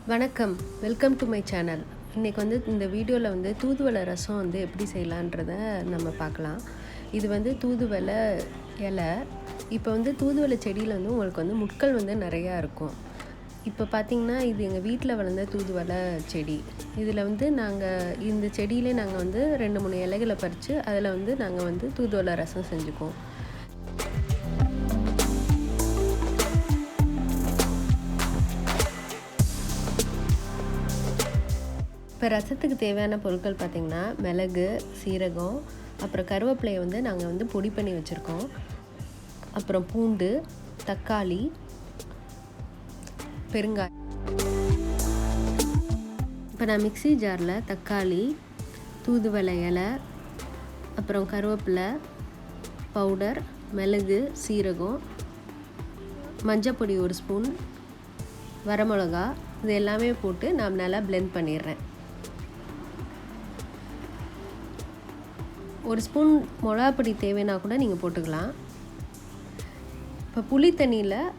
வணக்கம், welcome to my channel. இன்றைக்கி இந்த வீடியோவில் தூதுவளை ரசம் எப்படி செய்யலான்றதை நம்ம பார்க்கலாம். இது தூதுவளை இலை. இப்போ தூதுவளை செடியில் உங்களுக்கு முட்கள் நிறையா இருக்கும். இப்போ பார்த்திங்கன்னா இது எங்கள் வீட்டில் வளர்ந்த தூதுவளை செடி. இதில் நாங்கள் இந்த செடியிலே நாங்கள் 2-3 இலைகளை பறித்து அதில் நாங்கள் தூதுவளை ரசம் செஞ்சுக்குவோம். இப்போ ரசத்துக்கு தேவையான பொருட்கள் பார்த்திங்கன்னா மிளகு, சீரகம், அப்புறம் கருவேப்பிலையை நாங்கள் பொடி பண்ணி வச்சுருக்கோம். அப்புறம் பூண்டு, தக்காளி, பெருங்காயம். இப்போ நான் மிக்ஸி ஜாரில் தக்காளி, தூதுவளை இலை, அப்புறம் கருவேப்பிலை பவுடர், மிளகு, சீரகம், மஞ்சப்பொடி 1 ஸ்பூன், வரமிளகா, இது எல்லாமே போட்டு நான் நல்லா பிளெண்ட் பண்ணிடுறேன். 1 ஸ்பூன் மிளகாப்பொடி தேவைன்னா கூட நீங்கள் போட்டுக்கலாம். இப்போ புளி தண்ணியில்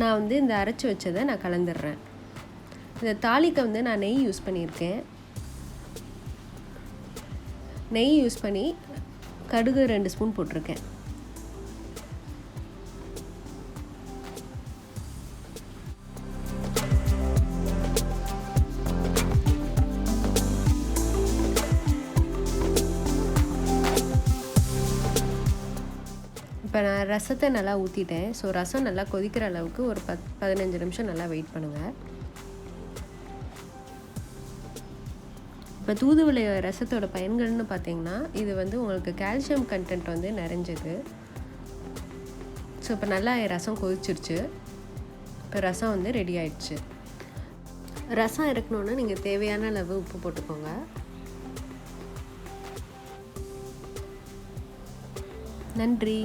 நான் இந்த அரைச்சி வச்சதை நான் கலந்துடுறேன். இந்த தாளிக்க நான் நெய் யூஸ் பண்ணியிருக்கேன். நெய் யூஸ் பண்ணி கடுகு 2 ஸ்பூன் போட்டிருக்கேன். இப்போ நான் ரசத்தை நல்லா ஊற்றிட்டேன். ஸோ ரசம் நல்லா கொதிக்கிற அளவுக்கு ஒரு 15 நிமிஷம் நல்லா வெயிட் பண்ணுங்கள். இப்போ தூதுவளை ரசத்தோட பயன்கள்னு பார்த்தீங்கன்னா இது உங்களுக்கு கால்சியம் கண்டென்ட் நிறைஞ்சது. ஸோ இப்போ நல்லா ரசம் கொதிச்சிருச்சு. இப்போ ரசம் ரெடி ஆயிடுச்சு. ரசம் இறக்கணுன்னா நீங்கள் தேவையான அளவு உப்பு போட்டுக்கோங்க. நன்றி.